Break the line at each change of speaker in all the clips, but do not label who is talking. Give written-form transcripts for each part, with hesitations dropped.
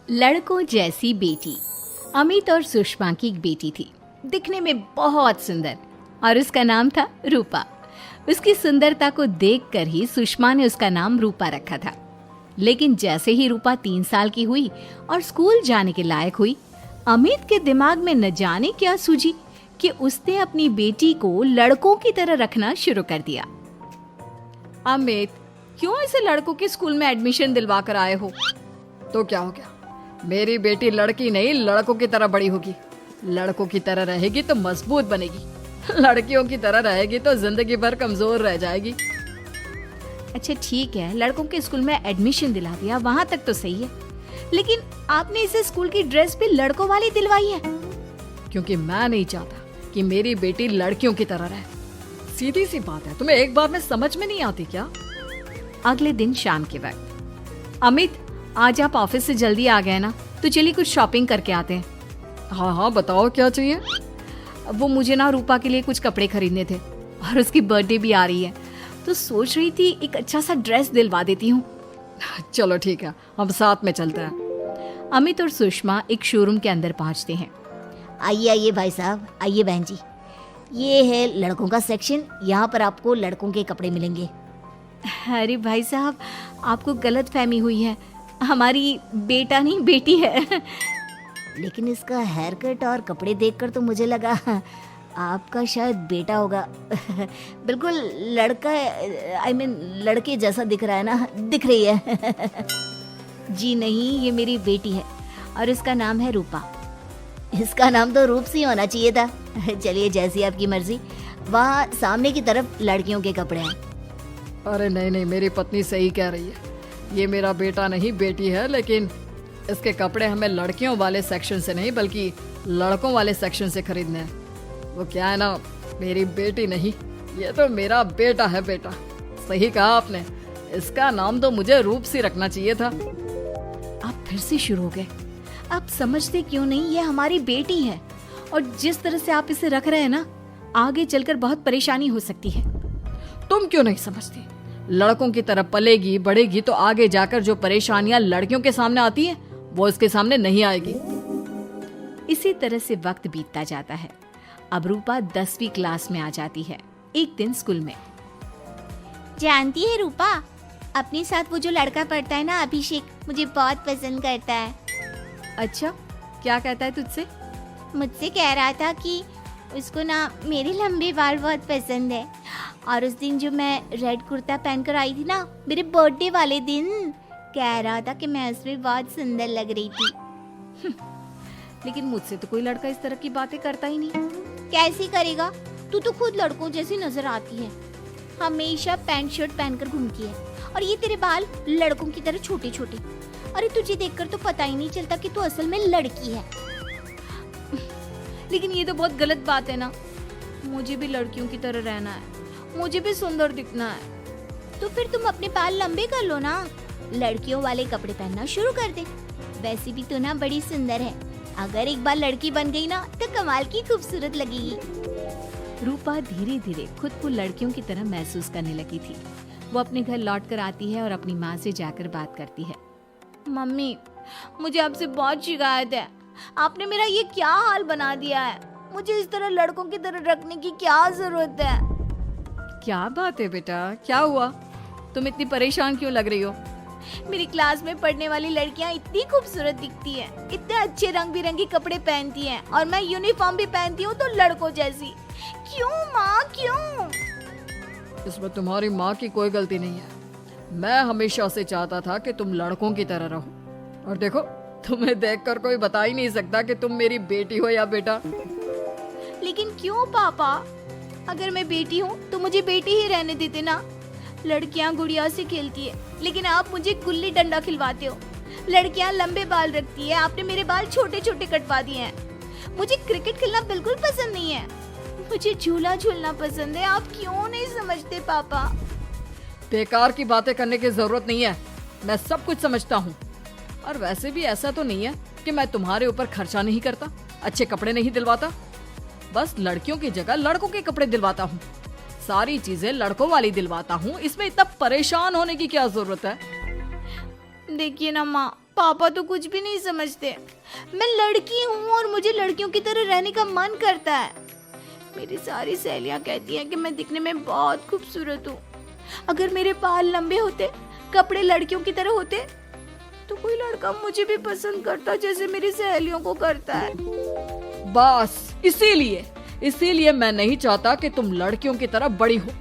लड़कों जैसी बेटी। अमित और सुषमा की एक बेटी थी, दिखने में बहुत सुंदर, और उसका नाम था रूपा। उसकी सुंदरता को देखकर ही सुषमा ने उसका नाम रूपा रखा था। लेकिन जैसे ही रूपा 3 साल की हुई और स्कूल जाने के लायक हुई, अमित के दिमाग में न जाने क्या सूझी कि उसने अपनी बेटी को लड़कों की तरह रखना शुरू कर दिया।
अमित, क्यों इसे लड़कों के स्कूल में एडमिशन दिलवा कर आए हो? तो क्या हो गया? मेरी बेटी लड़की नहीं लड़कों की तरह बड़ी होगी। लड़कों की तरह रहेगी तो मजबूत बनेगी, लड़कियों की तरह रहेगी तो जिंदगी भर कमजोर रह जाएगी।
अच्छा ठीक है, लड़कों के स्कूल में एडमिशन दिला दिया, वहाँ तक तो सही है। लेकिन आपने इसे स्कूल की ड्रेस भी लड़कों वाली दिलवाई है।
क्योंकि मैं नहीं चाहता कि मेरी बेटी लड़कियों की तरह रहे। सीधी सी बात है, तुम्हें एक बार में समझ में नहीं आती क्या?
अगले दिन शाम के वक्त, अमित आज आप ऑफिस से जल्दी आ गए ना, तो चलिए कुछ शॉपिंग करके आते हैं।
हाँ हाँ, बताओ क्या चाहिए?
वो मुझे ना रूपा के लिए कुछ कपड़े खरीदने थे, और उसकी बर्थडे भी आ रही है, तो सोच रही थी एक अच्छा सा ड्रेस दिलवा देती हूँ।
चलो ठीक है, हम साथ में चलते हैं।
अमित और सुषमा एक शोरूम के अंदर पहुँचते हैं।
आइए आइए भाई साहब, आइए बहन जी। ये है लड़कों का सेक्शन, यहाँ पर आपको लड़कों के कपड़े मिलेंगे।
अरे भाई साहब, आपको गलत फहमी हुई है, हमारी बेटा नहीं बेटी है।
लेकिन इसका हेयर कट और कपड़े देखकर तो मुझे लगा आपका शायद बेटा होगा। बिल्कुल लड़का, आई मीन लड़के जैसा दिख रहा है ना, दिख रही है।
जी नहीं, ये मेरी बेटी है और इसका नाम है रूपा।
इसका नाम तो रूप सी होना चाहिए था। चलिए जैसी आपकी मर्जी। वहाँ सामने की तरफ लड़कियों के कपड़े हैं।
अरे नहीं नहीं, मेरी पत्नी सही कह रही है, ये मेरा बेटा नहीं बेटी है, लेकिन इसके कपड़े हमें लड़कियों वाले सेक्शन से नहीं बल्कि लड़कों वाले सेक्शन से खरीदने हैं। वो क्या है ना, मेरी बेटी नहीं, ये तो मेरा बेटा है। बेटा, सही कहा आपने, इसका नाम तो मुझे रूप सी रखना चाहिए था।
आप फिर से शुरू हो गए। आप समझते क्यों नहीं, ये हमारी बेटी है, और जिस तरह से आप इसे रख रहे हैं ना, आगे चलकर बहुत परेशानी हो सकती है।
तुम क्यों नहीं समझती? लड़कों की तरह पलेगी बढ़ेगी तो आगे जाकर जो परेशानियां लड़कियों के सामने आती हैं, वो इसके सामने नहीं आएगी।
इसी तरह से वक्त बीतता जाता है। अब रूपा 10वीं क्लास में आ जाती है। एक दिन स्कूल में,
जानती है रूपा, अपने साथ वो जो लड़का पढ़ता है ना, अभिषेक, मुझे बहुत पसंद करता है।
अच्छा, क्या कहता है तुझसे?
मुझसे कह रहा था कि उसको ना मेरे लंबे बाल बहुत पसंद है, और उस दिन जो मैं रेड कुर्ता पहनकर आई थी ना, मेरे बर्थडे वाले दिन, कह रहा था कि मैं उसमें बहुत सुंदर लग रही थी।
लेकिन मुझसे तो कोई लड़का इस तरह की बातें करता ही नहीं।
कैसे करेगा? तू तो खुद लड़कों जैसी नजर आती है, हमेशा पैंट शर्ट पहनकर घूमती है, और ये तेरे बाल लड़कों की तरह छोटे छोटे। अरे तुझे देखकर तो पता ही नहीं चलता कि तू असल में लड़की है।
लेकिन ये तो बहुत गलत बात है ना, मुझे भी लड़कियों की तरह रहना है, मुझे भी सुंदर दिखना है।
तो फिर तुम अपने बाल लंबे कर लो ना, लड़कियों वाले कपड़े पहनना शुरू कर दे। वैसे भी तू ना बड़ी सुंदर है, अगर एक बार लड़की बन गई ना तो कमाल की खूबसूरत लगेगी।
रूपा धीरे धीरे खुद को लड़कियों की तरह महसूस करने लगी थी। वो अपने घर लौट कर आती है और अपनी माँ से जाकर बात करती है।
मम्मी, मुझे आपसे बहुत शिकायत है, आपने मेरा ये क्या हाल बना दिया है। मुझे इस तरह लड़कों की तरह रखने की क्या जरूरत है?
क्या बात है बेटा, क्या हुआ? तुम इतनी परेशान क्यों लग रही हो?
मेरी क्लास में पढ़ने वाली लड़कियां इतनी खूबसूरत दिखती हैं, इतने अच्छे रंग बिरंगे कपड़े पहनती हैं, और मैं यूनिफॉर्म भी पहनती हूँ तो लड़कों जैसी। क्यों माँ, क्यों?
इसमें तुम्हारी माँ की कोई गलती नहीं है। मैं हमेशा से चाहता था कि तुम लड़कों की तरह रहो, और देखो, तुम्हें देखकर कोई बता ही नहीं सकता कि तुम मेरी बेटी हो या बेटा।
लेकिन क्यों पापा? अगर मैं बेटी हूँ तो मुझे बेटी ही रहने देते ना। लड़कियाँ गुड़िया से खेलती है, लेकिन आप मुझे गुल्ली डंडा खिलवाते हो। लड़कियाँ लंबे बाल रखती है, आपने मेरे बाल छोटे छोटे कटवा दिए हैं। मुझे क्रिकेट खेलना बिल्कुल पसंद नहीं है, मुझे झूला झूलना पसंद है। आप क्यों नहीं समझते पापा?
बेकार की बातें करने की जरूरत नहीं है, मैं सब कुछ समझता हूँ। और वैसे भी ऐसा तो नहीं है कि मैं तुम्हारे ऊपर खर्चा नहीं करता, अच्छे कपड़े नहीं दिलवाता। बस लड़कियों की जगह लड़कों के कपड़े दिलवाता हूँ, सारी चीजें लड़कों वाली दिलवाता हूँ। इसमें इतना परेशान होने की क्या जरूरत है?
देखिए ना माँ, पापा तो कुछ भी नहीं समझते। मैं लड़की हूँ और मुझे लड़कियों की तरह रहने का मन करता है। मेरी सारी सहेलियाँ कहती हैं कि मैं दिखने में बहुत खूबसूरत हूँ। अगर मेरे बाल लंबे होते, कपड़े लड़कियों की तरह होते, तो कोई लड़का मुझे भी पसंद करता जैसे मेरी सहेलियों को करता है।
बस इसीलिए मैं नहीं चाहता कि तुम लड़कियों की तरह बड़ी हो,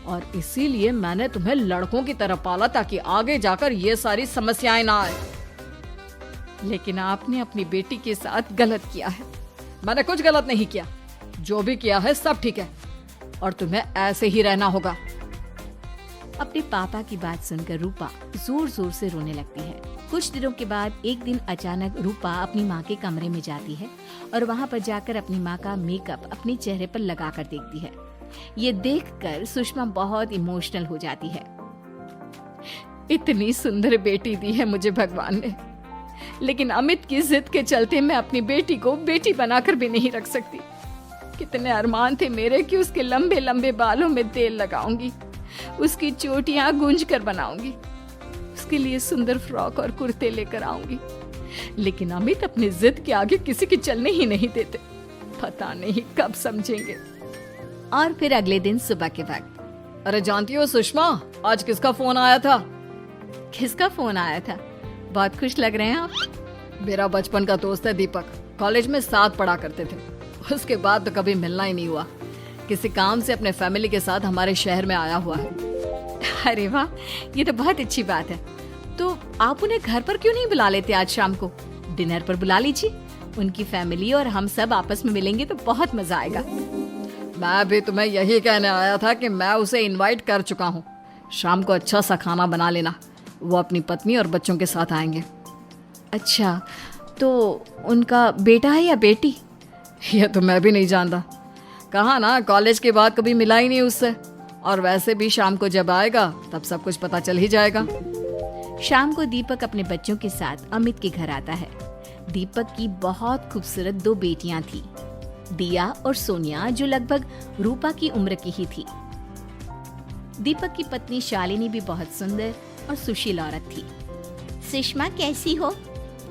और इसीलिए मैंने तुम्हें लड़कों की तरह पाला ताकि आगे जाकर ये सारी समस्याएं ना आए। लेकिन आपने अपनी बेटी के साथ गलत किया है। मैंने कुछ गलत नहीं किया, जो भी किया है सब ठीक है, और तुम्हें ऐसे ही रहना होगा।
अपने पापा की बात सुनकर रूपा जोर जोर से रोने लगती है। कुछ दिनों के बाद एक दिन अचानक रूपा अपनी माँ के कमरे में जाती है और वहाँ पर जाकर अपनी माँ का मेकअप अपने चेहरे पर लगाकर देखती है। ये देखकर सुषमा बहुत इमोशनल हो जाती है। इतनी सुंदर बेटी दी है मुझे भगवान ने, लेकिन अमित की जिद के चलते मैं अपनी बेटी को बेटी बनाकर भी नहीं रख सकती। कितने अरमान थे मेरे कि उसके लंबे लंबे बालों में तेल लगाऊंगी, उसकी चोटियां गूंज कर बनाऊंगी, उसके लिए सुंदर फ्रॉक और कुर्ते लेकर आऊंगी। लेकिन अमित अपनी जिद के आगे किसी की चलने ही नहीं देते। पता नहीं कब समझेंगे। और फिर अगले दिन सुबह के वक्त।
अरे जानती हो सुषमा, आज किसका फोन आया था?
किसका फोन आया था? बहुत खुश लग रहे हैं आप।
मेरा बचपन का दोस्त है दीपक, कॉलेज में साथ पढ़ा करते थे। उसके बाद तो कभी मिलना ही नहीं हुआ। किसी काम से अपने फैमिली के साथ हमारे शहर में आया हुआ है।
अरे वाह, ये तो बहुत अच्छी बात है। तो आप उन्हें घर पर क्यों नहीं बुला लेते? आज शाम को डिनर पर बुला लीजिए। उनकी फैमिली और हम सब आपस में मिलेंगे तो बहुत मजा आएगा।
मैं भी तुम्हें यही कहने आया था कि मैं उसे इनवाइट कर चुका हूँ। शाम को अच्छा सा खाना बना लेना, वो अपनी पत्नी और बच्चों के साथ आएंगे।
अच्छा, तो उनका बेटा है या बेटी?
ये तो मैं भी नहीं जानता। कहा ना, कॉलेज के बाद कभी मिला ही नहीं उससे, और वैसे भी शाम को जब आएगा तब सब कुछ पता चल ही जाएगा।
शाम को दीपक अपने बच्चों के साथ अमित के घर आता है। दीपक की बहुत खूबसूरत 2 बेटियां थी, दिया और सोनिया, जो लगभग रूपा की उम्र की ही थी। दीपक की पत्नी शालिनी भी बहुत सुंदर और सुशील औरत थी।
सुषमा कैसी हो?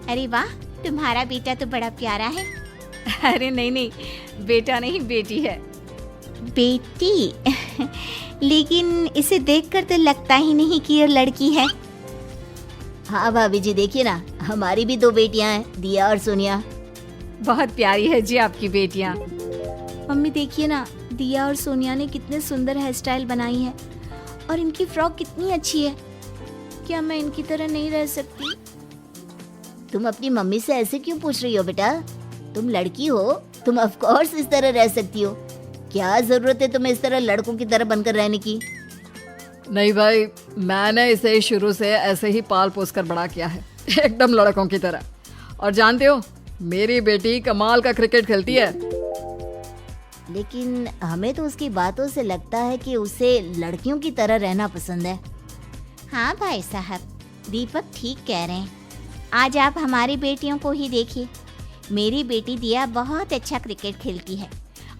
अरे वाह, तुम्हारा बेटा तो बड़ा प्यारा है।
अरे नहीं, बेटा नहीं, बेटी है।
बेटी? लेकिन इसे देखकर तो लगता ही नहीं कि ये लड़की है। हाँ भाभी जी, देखिए ना, हमारी भी 2 बेटियां हैं, दिया और सोनिया।
बहुत प्यारी है जी आपकी बेटियां।
मम्मी देखिए ना, दिया और सोनिया ने कितने सुंदर हेयर स्टाइल बनाई है, और इनकी फ्रॉक कितनी अच्छी है। क्या मैं इनकी तरह नहीं रह सकती? तुम अपनी मम्मी से ऐसे क्यों पूछ रही हो बेटा? तुम लड़की हो, तुम ऑफ कोर्स इस तरह रह सकती हो। क्या जरूरत है तुम्हें इस तरह लड़कों की तरह बनकर रहने की?
नहीं भाई, मैंने इसे शुरू से ऐसे ही पाल पोस कर बड़ा किया है, एकदम लड़कों की तरह। और जानते हो, मेरी बेटी कमाल का क्रिकेट खेलती है।
लेकिन हमें तो उसकी बातों से लगता है कि उसे लड़कियों की तरह रहना पसंद है। हाँ भाई साहब, दीपक ठीक कह रहे हैं। आज आप हमारी बेटियों को ही देखिए। मेरी बेटी दिया बहुत अच्छा क्रिकेट खेलती है,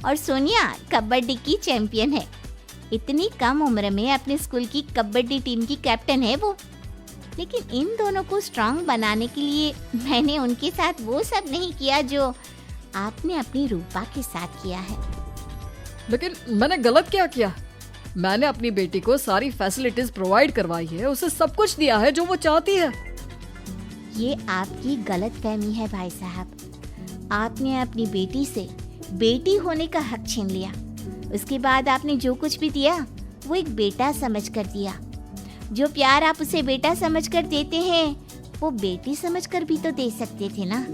और सोनिया कबड्डी की चैंपियन है। इतनी कम उम्र में अपने स्कूल की कबड्डी टीम की कैप्टन है वो। लेकिन इन दोनों को स्ट्रांग बनाने के लिए मैंने उनके साथ वो सब नहीं किया जो आपने अपनी रूपा के साथ किया है।
लेकिन मैंने गलत क्या किया? मैंने अपनी बेटी को सारी फैसिलिटीज प्रोवाइड करवाई है, उसे सब कुछ दिया है जो वो चाहती है।
ये आपकी गलतफहमी है भाई साहब। आपने अपनी बेटी से बेटी होने का हक छीन लिया। उसके बाद आपने जो कुछ भी दिया वो एक बेटा समझकर दिया। जो प्यार आप उसे बेटा समझकर देते हैं वो बेटी समझकर भी तो दे सकते थे ना।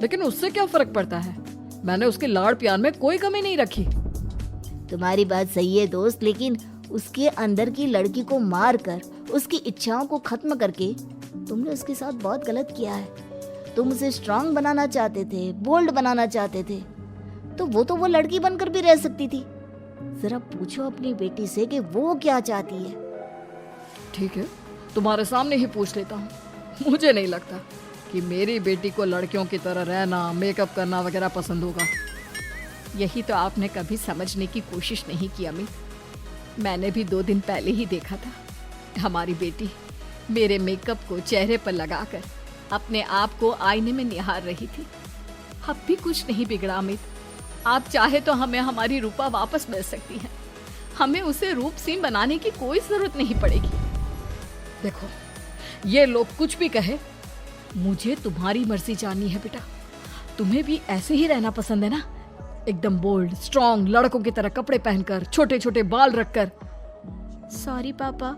लेकिन उससे क्या फर्क पड़ता है? मैंने उसके लाड़ प्यार में कोई कमी नहीं रखी।
तुम्हारी बात सही है दोस्त, लेकिन उसके अंदर की लड़की को मार कर उसकी इच्छाओं को खत्म करके तुमने उसके साथ बहुत गलत किया है। तुम उसे स्ट्रांग बनाना चाहते थे, बोल्ड बनाना चाहते थे, तो वो लड़की बनकर भी रह सकती थी। जरा पूछो अपनी बेटी से कि वो क्या चाहती है।
ठीक है, तुम्हारे सामने ही पूछ लेता हूँ। मुझे नहीं लगता कि मेरी बेटी को लड़कियों की तरह रहना, मेकअप करना वगैरह पसंद होगा।
यही तो आपने कभी समझने की कोशिश नहीं की अमित। मैंने भी 2 दिन पहले ही देखा था। हमारी बेटी मेरे मेकअप को चेहरे पर लगाकर अपने आप को आईने में निहार रही थी। अब भी कुछ नहीं बिगड़ा अमित। आप चाहे तो हमें हमारी रूपा वापस मिल सकती है। हमें उसे रूप सिंह बनाने की कोई जरूरत नहीं पड़ेगी।
देखो, ये लोग कुछ भी कहे, मुझे तुम्हारी मर्जी जाननी है बेटा। तुम्हें भी ऐसे ही रहना पसंद है ना? एकदम बोल्ड, स्ट्रॉन्ग, लड़कों की तरह कपड़े पहनकर, छोटे छोटे बाल रखकर।
सॉरी पापा,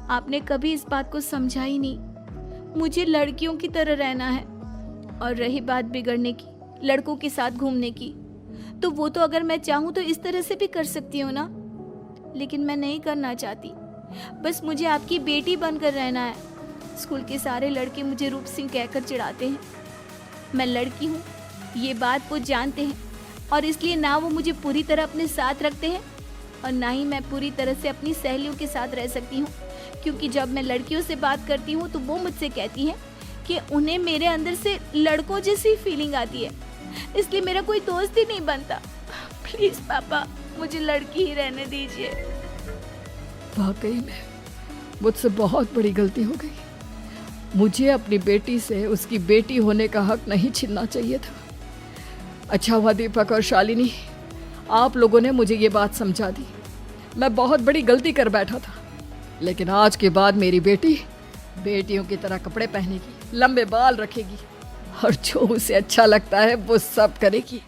आपने कभी इस बात को समझा ही नहीं। मुझे लड़कियों की तरह रहना है। और रही बात बिगड़ने की, लड़कों के साथ घूमने की, तो वो तो अगर मैं चाहूँ तो इस तरह से भी कर सकती हूँ ना। लेकिन मैं नहीं करना चाहती। बस मुझे आपकी बेटी बनकर रहना है। स्कूल के सारे लड़के मुझे रूप सिंह कहकर चिढ़ाते हैं। मैं लड़की हूँ, ये बात वो जानते हैं, और इसलिए ना वो मुझे पूरी तरह अपने साथ रखते हैं और ना ही मैं पूरी तरह से अपनी सहेलियों के साथ रह सकती हूँ। क्योंकि जब मैं लड़कियों से बात करती हूँ तो वो मुझसे कहती हैं कि उन्हें मेरे अंदर से लड़कों जैसी फीलिंग आती है, इसलिए मेरा कोई दोस्त ही नहीं बनता। प्लीज पापा, मुझे लड़की ही रहने दीजिए।
वाकई में मुझसे बहुत बड़ी गलती हो गई। मुझे अपनी बेटी से उसकी बेटी होने का हक नहीं छीनना चाहिए था। अच्छा हुआ दीपक और शालिनी, आप लोगों ने मुझे ये बात समझा दी। मैं बहुत बड़ी गलती कर बैठा था, लेकिन आज के बाद मेरी बेटी बेटियों की तरह कपड़े पहनेगी, लंबे बाल रखेगी और जो उसे अच्छा लगता है वो सब करेगी।